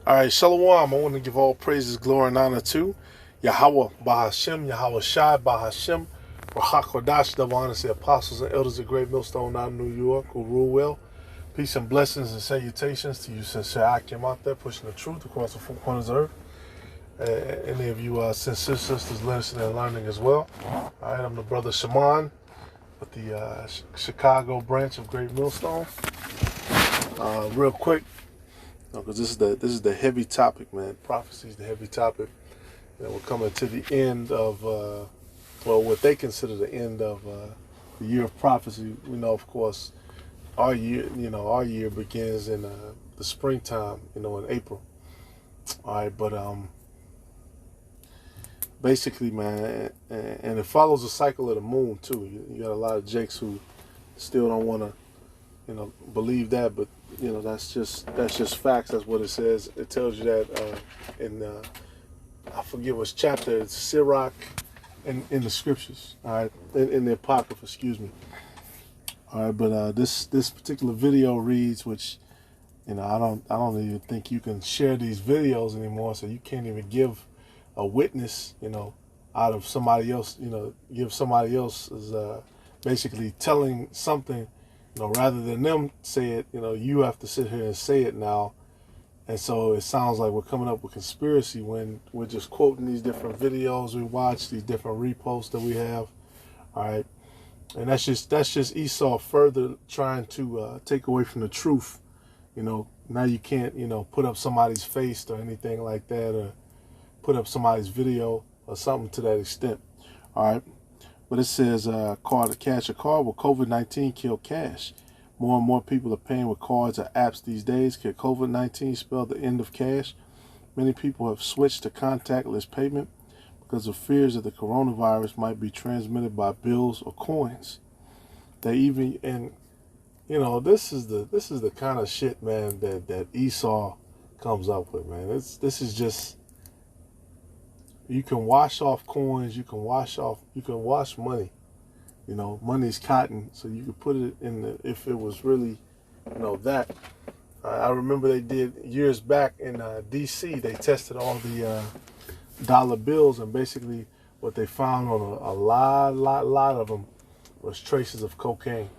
All right, Shalom. I want to give all praises, glory, and honor to Yahweh Bahashem, Yahweh Shai Bahashem, Rahakodash, double honor to the apostles and elders of Great Millstone out in New York who rule well. Peace and blessings and salutations to you, sincere Akim out there pushing the truth across the four corners of earth. Any of you sincere sisters listening and learning as well. All right, I'm the brother Shaman with the Chicago branch of Great Millstone. Real quick, because this is the heavy topic, man. Prophecy is the heavy topic. And we're coming to the end of, what they consider the end of the year of prophecy. We know, of course, our year begins in the springtime, in April. All right, but basically, man, and it follows the cycle of the moon too. You got a lot of jakes who still don't want to, believe that, but that's just facts. That's what it says. It tells you that in I forget which chapter. It's Sirach in the scriptures. All right, in the Apocrypha, excuse me. All right, but this particular video reads, which I don't even think you can share these videos anymore. So you can't even give a witness, out of somebody else. Give somebody else is basically telling something. Rather than them say it, you have to sit here and say it now. And so it sounds like we're coming up with conspiracy when we're just quoting these different videos we watch, these different reposts that we have. All right. And that's just Esau further trying to take away from the truth. Now you can't, put up somebody's face or anything like that, or put up somebody's video or something to that extent. All right. But it says, cash a card. Will COVID-19 kill cash? More and more people are paying with cards or apps these days. Can COVID-19 spell the end of cash? Many people have switched to contactless payment because of fears that the coronavirus might be transmitted by bills or coins. This is the kind of shit, man, that Esau comes up with, man. This is just. You can wash off coins. You can wash money. Money's cotton, so you could put it in if it was really, that. I remember they did years back in D.C. They tested all the dollar bills, and basically what they found on a lot of them was traces of cocaine.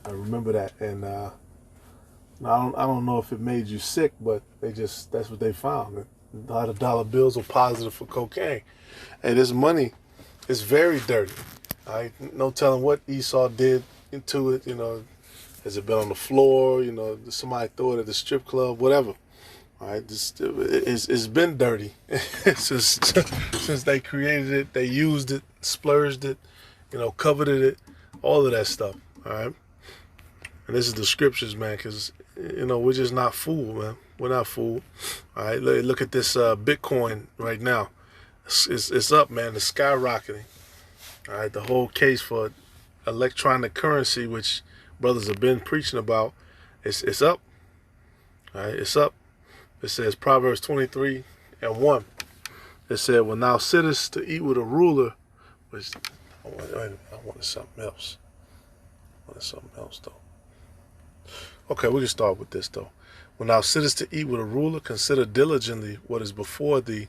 I remember that, and I don't know if it made you sick, but that's what they found. A lot of dollar bills were positive for cocaine. Hey, this money is very dirty. No telling what Esau did into it. Has it been on the floor? Somebody threw it at the strip club, whatever. All right, it's been dirty since they created it. They used it, splurged it, coveted it, all of that stuff. All right, and this is the scriptures, man, because we're just not fooled, man. We're not fooled. All right, look at this Bitcoin right now. It's up, man. It's skyrocketing. All right, the whole case for electronic currency, which brothers have been preaching about, it's up. All right, it's up. It says Proverbs 23:1. It said, "Well, now sittest to eat with a ruler," which I wanted something else. Though. Okay, we can start with this though. "When thou sittest to eat with a ruler, consider diligently what is before thee,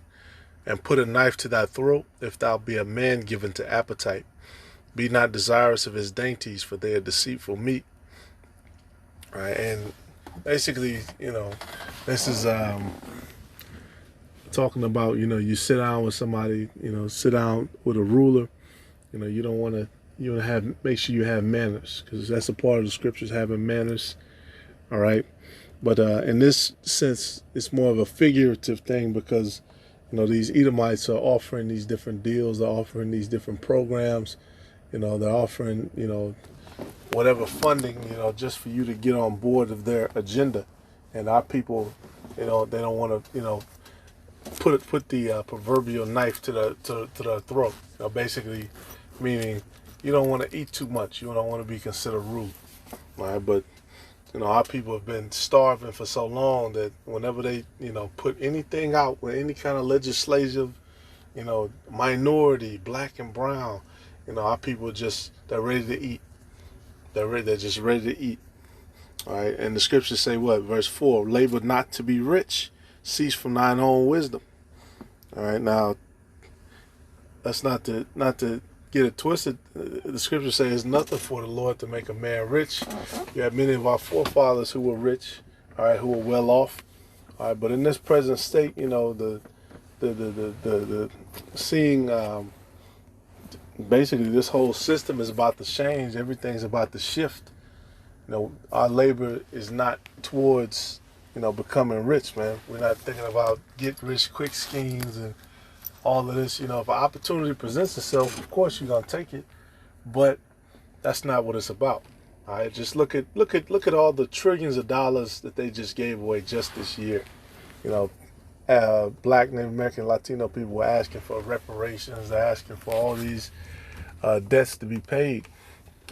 and put a knife to thy throat, if thou be a man given to appetite. Be not desirous of his dainties, for they are deceitful meat." All right, and basically, this is talking about, you sit down with somebody, sit down with a ruler. You don't want to, make sure you have manners, because that's a part of the scriptures, having manners. All right. But in this sense, it's more of a figurative thing because, these Edomites are offering these different deals. They're offering these different programs. They're offering, whatever funding, just for you to get on board of their agenda. And our people, they don't want to, put the proverbial knife to their throat. Basically meaning you don't want to eat too much. You don't want to be considered rude. All right, but our people have been starving for so long that whenever they, put anything out with any kind of legislative, minority, black and brown, our people they're ready to eat. They're just ready to eat. All right, and the scriptures say what? Verse 4, labor not to be rich, cease from thine own wisdom. All right, now, that's not to get it twisted. The scripture says it's nothing for the Lord to make a man rich. You have many of our forefathers who were rich, all right, who were well off. All right, but in this present state, you know, the seeing basically this whole system is about to change. Everything's about to shift. You know, our labor is not towards, you know, becoming rich, man. We're not thinking about get rich quick schemes and all of this. You know, if an opportunity presents itself, of course you're gonna take it, but that's not what it's about. All right, just look at all the trillions of dollars that they just gave away just this year. You know, Black, Native American, Latino people were asking for reparations. They're asking for all these debts to be paid.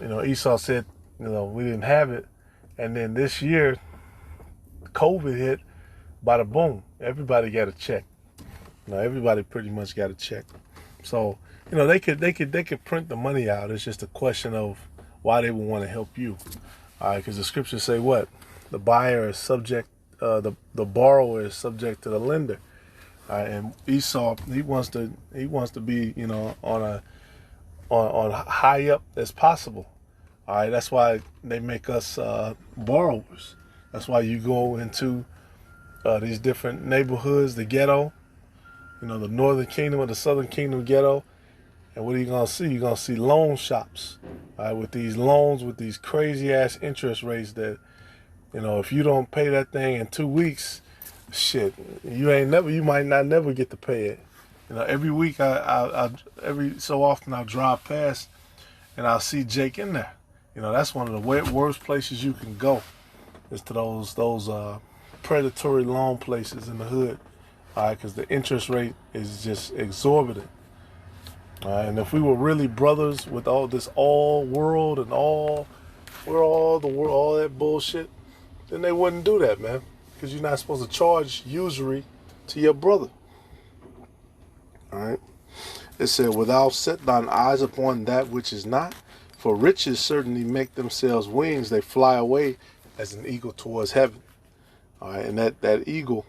You know, Esau said, you know, we didn't have it, and then this year, COVID hit. Bada boom, everybody got a check. You know, everybody pretty much got a check. So, you know, they could print the money out. It's just a question of why they would want to help you. All right, because the scriptures say what? The buyer is subject, the borrower is subject to the lender. All right, and Esau, he wants to be, you know, on high up as possible. All right, that's why they make us borrowers. That's why you go into these different neighborhoods, the ghetto, you know, the northern kingdom or the southern kingdom ghetto. And what are you going to see? You're going to see loan shops, right, with these loans, with these crazy ass interest rates that, you know, if you don't pay that thing in 2 weeks, shit, you might not never get to pay it. You know, every week, every so often I'll drive past and I'll see Jake in there. You know, that's one of the worst places you can go, is to those predatory loan places in the hood. All right, because the interest rate is just exorbitant. And if we were really brothers with all this world and we're all the world, all that bullshit, then they wouldn't do that, man. Because you're not supposed to charge usury to your brother. All right. It said, without set thine eyes upon that which is not, for riches certainly make themselves wings, they fly away as an eagle towards heaven. All right, and that eagle,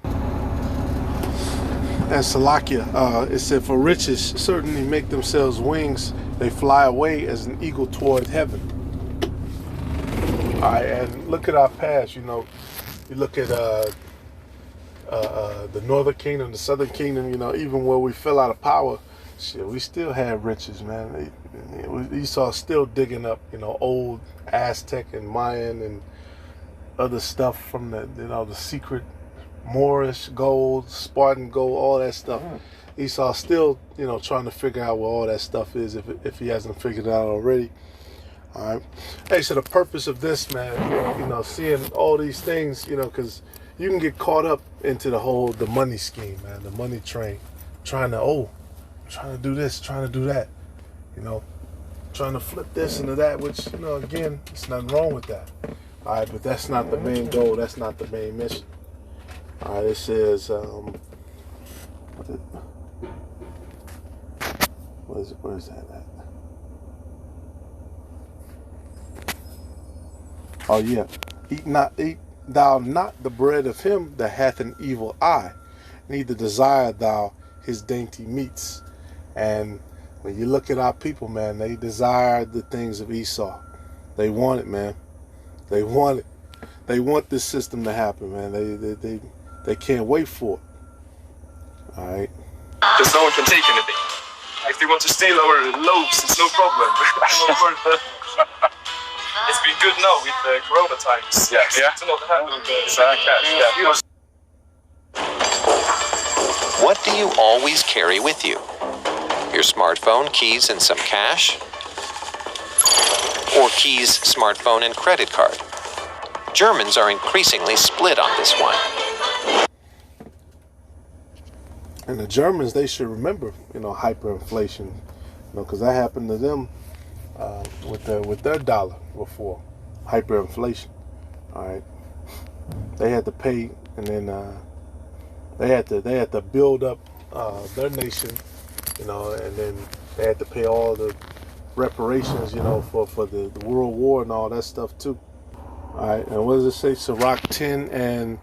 and Salakia, it said, for riches certainly make themselves wings, they fly away as an eagle toward heaven. All right, and look at our past. You know, you look at the northern kingdom, the southern kingdom. You know, even where we fell out of power, shit, we still had riches, man. Esau still digging up, you know, old Aztec and Mayan and other stuff from the secret Moorish gold, Spartan gold, all that stuff. Esau still, you know, trying to figure out where all that stuff is, if he hasn't figured it out already. All right. Hey, so the purpose of this, man, you know, seeing all these things, you know, because you can get caught up into the money scheme, man, the money train, trying to do this, trying to do that, you know, trying to flip this into that, which, you know, again, there's nothing wrong with that. All right, but that's not the main goal. That's not the main mission. All right, it says, where's that at? Oh yeah, eat thou not the bread of him that hath an evil eye, neither desire thou his dainty meats. And when you look at our people, man, they desire the things of Esau. They want it, man. They want it. They want this system to happen, man. They can't wait for it. All right. Because no one can take anything. If they want to steal our loaves, it's no problem. It's been good now with the Corona times. Yes. Yeah. To not handle the cash. What do you always carry with you? Your smartphone, keys, and some cash? Or keys, smartphone, and credit card? Germans are increasingly split on this one. And the Germans, they should remember, you know, hyperinflation, you know, because that happened to them with their dollar before, hyperinflation. All right, they had to pay, and then they had to build up their nation, you know, and then they had to pay all the reparations, you know, for the World War and all that stuff too. All right, and what does it say? Sirach 10 and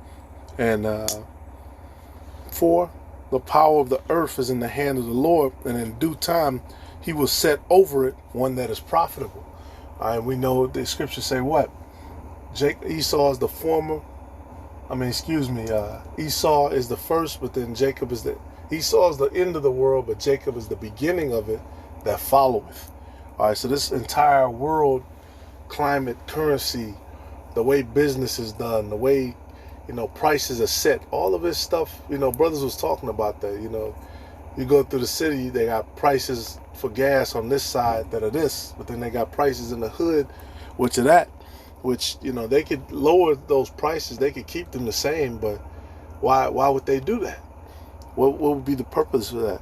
4. The power of the earth is in the hand of the Lord, and in due time he will set over it one that is profitable. All right, we know the scriptures say what? Esau is the former. Esau is the first, but then Jacob is Esau is the end of the world, but Jacob is the beginning of it that followeth. All right, so this entire world, climate, currency, the way business is done, the way, prices are set, all of this stuff, brothers was talking about that. You go through the city, they got prices for gas on this side that are this, but then they got prices in the hood, which are that, which, they could lower those prices, they could keep them the same, but why would they do that? What would be the purpose of that?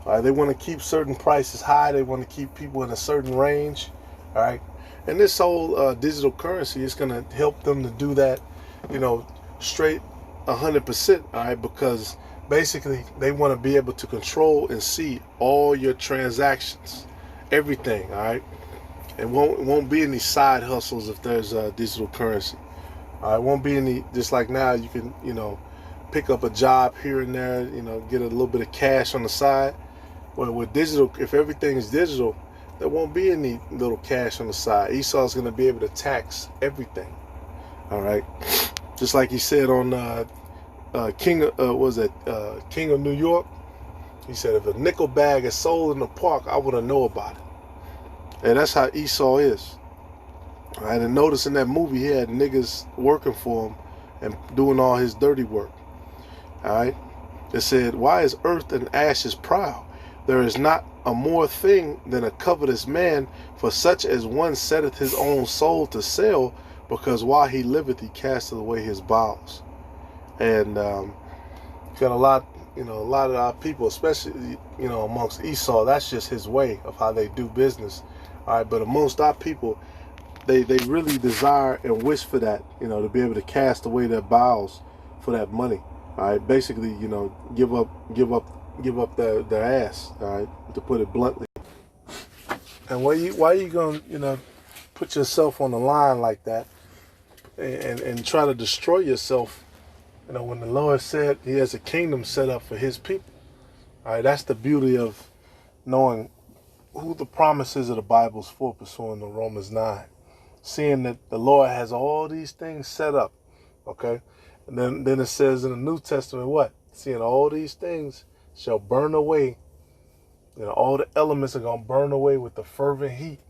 All right, they want to keep certain prices high, they want to keep people in a certain range, all right? And this whole digital currency is going to help them to do that, straight 100%, all right? Because basically they want to be able to control and see all your transactions, everything, all right? It won't be any side hustles if there's digital currency. All right, it won't be any, just like now you can, pick up a job here and there, get a little bit of cash on the side. Well, with digital, if everything is digital, there won't be any little cash on the side. Esau's going to be able to tax everything. All right, just like he said on King of New York. He said if a nickel bag is sold in the park, I want to know about it. And that's how Esau is. All right, and notice in that movie he had niggas working for him and doing all his dirty work. All right, it said, "Why is earth and ashes proud? There is not a more thing than a covetous man, for such as one setteth his own soul to sell, because while he liveth he casteth away his bowels." And got a lot of our people, especially amongst Esau, that's just his way of how they do business. All right, but amongst our people, they really desire and wish for that, to be able to cast away their bowels for that money. All right, basically, give up their ass. All right, to put it bluntly. And why are you gonna put yourself on the line like that and try to destroy yourself? When the Lord said He has a kingdom set up for His people. All right, that's the beauty of knowing who the promises of the Bible's for, pursuing the Romans 9. Seeing that the Lord has all these things set up, okay? And then it says in the New Testament what? Seeing all these things shall burn away. All the elements are going to burn away with the fervent heat.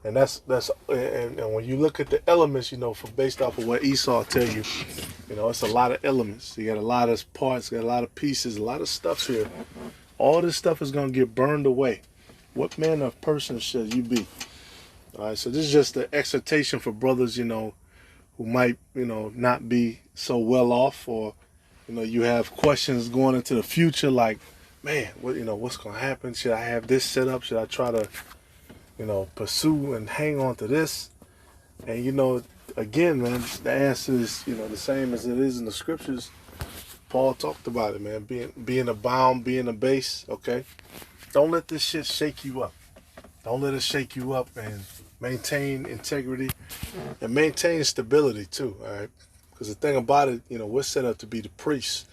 And that's and when you look at the elements, based off of what Esau tell you, it's a lot of elements. You got a lot of parts, got a lot of pieces, a lot of stuff here. All this stuff is going to get burned away. What manner of person should you be? All right, so this is just an exhortation for brothers, who might, not be so well off, or, you have questions going into the future, like, man, what's going to happen? Should I have this set up? Should I try to, pursue and hang on to this? And, again, man, the answer is, the same as it is in the scriptures. Paul talked about it, man, being abound, being a base, okay? Don't let this shit shake you up. Don't let it shake you up, and maintain integrity and maintain stability too, all right? Because the thing about it, we're set up to be the priests.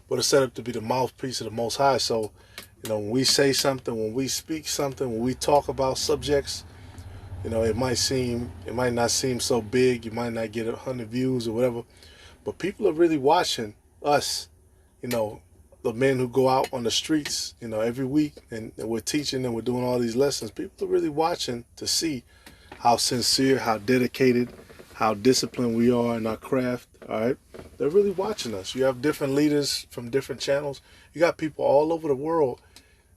We're set up to be the mouthpiece of the Most High. So, when we say something, when we speak something, when we talk about subjects, it might not seem so big. You might not get 100 views or whatever, but people are really watching us, the men who go out on the streets, every week, and we're teaching and we're doing all these lessons. People are really watching to see how sincere, how dedicated, how disciplined we are in our craft, all right? They're really watching us. You have different leaders from different channels. You got people all over the world,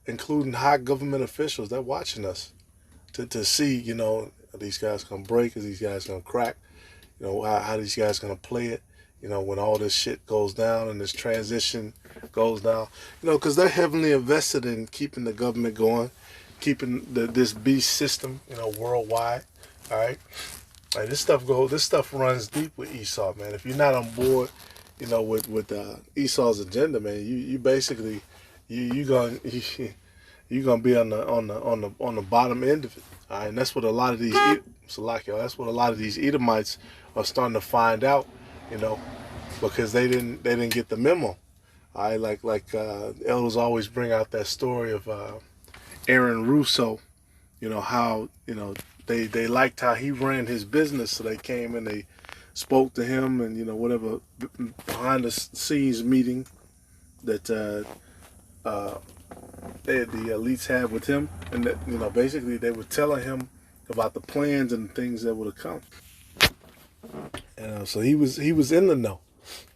including high government officials, they're watching us to see, are these guys going to break? Are these guys going to crack? How these guys going to play it? When all this shit goes down and this transition goes down, because they're heavily invested in keeping the government going, keeping this beast system, worldwide. All right, this stuff runs deep with Esau, man. If you're not on board, with Esau's agenda, man, you basically you're gonna be on the bottom end of it. All right, and that's what a lot of these Edomites are starting to find out, because they didn't get the memo. I like elders always bring out that story of Aaron Russo, how they liked how he ran his business, so they came and they spoke to him, and whatever behind the scenes meeting that the elites had with him, and that basically they were telling him about the plans and things that would have come. And so he was in the know.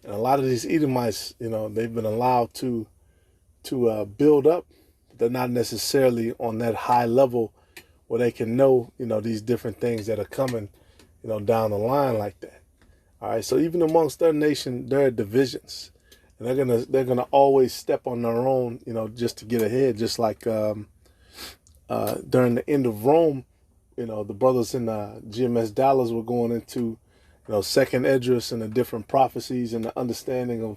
And a lot of these Edomites, they've been allowed to build up. They're not necessarily on that high level where they can know, these different things that are coming, down the line like that. All right. So even amongst their nation, there are divisions, and they're gonna always step on their own, just to get ahead. Just like during the end of Rome, the brothers in GMS Dallas were going into, Second Esdras and the different prophecies and the understanding of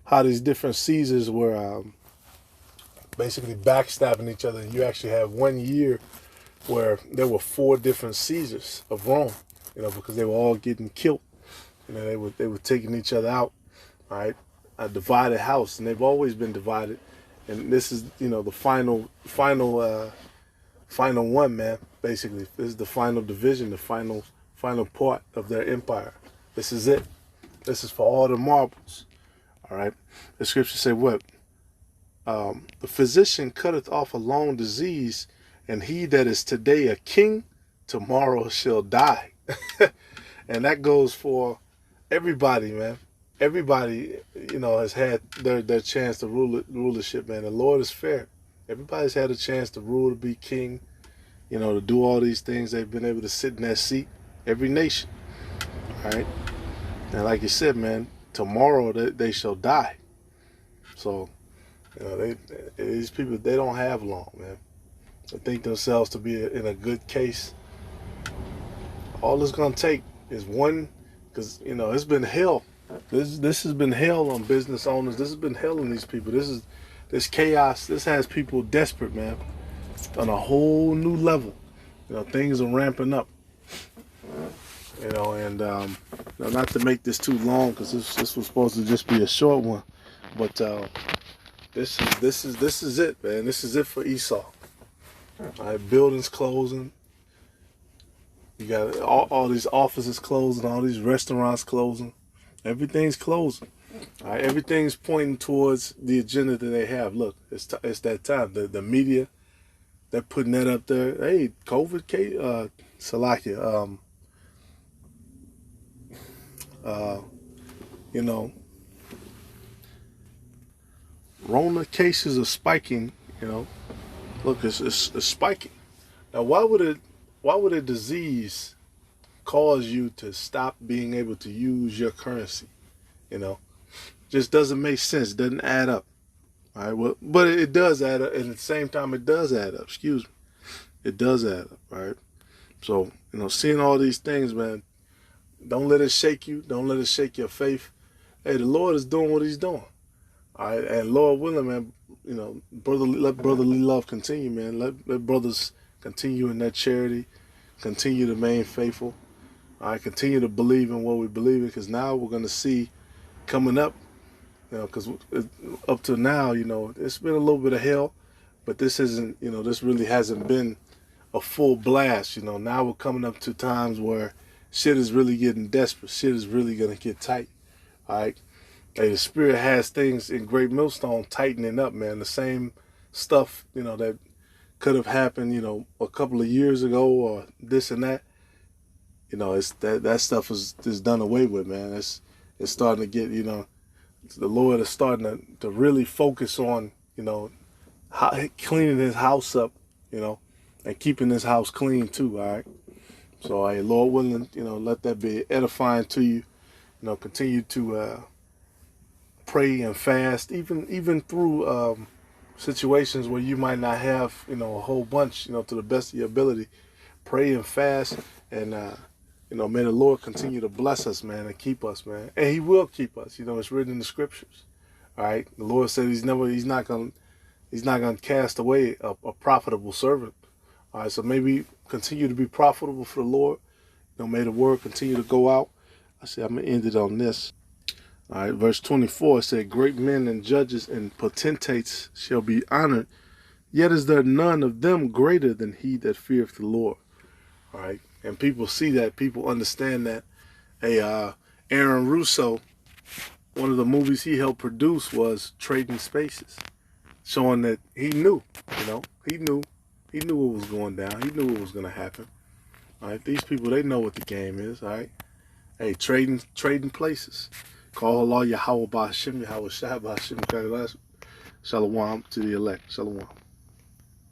how these different Caesars were basically backstabbing each other. And you actually have 1 year where there were 4 different Caesars of Rome, because they were all getting killed. They were taking each other out, all right? A divided house, and they've always been divided. And this is, the final one, man. Basically, this is the final division, the final part of their empire. This is it. This is for all the marbles. All right. The scriptures say what? The physician cutteth off a long disease, and he that is today a king, tomorrow shall die. And that goes for everybody, man. Everybody, has had their chance to rulership, man. The Lord is fair. Everybody's had a chance to rule, to be king, to do all these things. They've been able to sit in that seat. Every nation. All right. And like you said, man, tomorrow they shall die. So, these people, they don't have long, man. They think themselves to be in a good case. All it's going to take is one, because, it's been hell. This has been hell on business owners. This has been hell on these people. This chaos. This has people desperate, man, on a whole new level. Things are ramping up. And not to make this too long, because this was supposed to just be a short one, but this is it, man. This is it for Esau. All right, buildings closing. You got all these offices closing, all these restaurants closing. Everything's closing. All right, everything's pointing towards the agenda that they have. Look, it's that time. The media, they're putting that up there. Hey, COVID case, Salakia, Rona cases are spiking. Look, it's spiking. Now, why would a disease cause you to stop being able to use your currency? Just doesn't make sense. Doesn't add up. All right. Well, but it does add up, and at the same time, it does add up. Excuse me. It does add up. All right. So, seeing all these things, man, don't let it shake you. Don't let it shake your faith. Hey, the Lord is doing what He's doing. All right. And Lord willing, man, let brotherly love continue, man. Let brothers continue in that charity. Continue to remain faithful. All right. Continue to believe in what we believe in, because now we're going to see coming up, because up to now, it's been a little bit of hell, but this isn't, this really hasn't been a full blast. Now we're coming up to times where shit is really getting desperate. Shit is really going to get tight. All right. Hey, the Spirit has things in Great Millstone tightening up, man. The same stuff, that could have happened, a couple of years ago, or this and that. It's that stuff is done away with, man. It's starting to get, the Lord is starting to really focus on, cleaning His house up, and keeping His house clean too. All right. So, Lord willing, let that be edifying to you. Continue to pray and fast, even through situations where you might not have, a whole bunch, to the best of your ability. Pray and fast, and may the Lord continue to bless us, man, and keep us, man. And He will keep us. It's written in the scriptures. All right. The Lord said He's not gonna cast away a profitable servant. All right. So maybe continue to be profitable for the Lord. May the word continue to go out. I said, I'm going to end it on this. All right, verse 24 said, great men and judges and potentates shall be honored, yet is there none of them greater than he that feareth the Lord. All right, and people see that, people understand that. Hey, Aaron Russo, one of the movies he helped produce was Trading Spaces, showing that he knew, he knew what was going down. He knew what was going to happen. All right, these people, they know what the game is. All right, hey, trading places. Call Allah Yahweh Ba'Hashem, Yahweh Shah Ba'Hashem, Shalom to the elect. Shalom.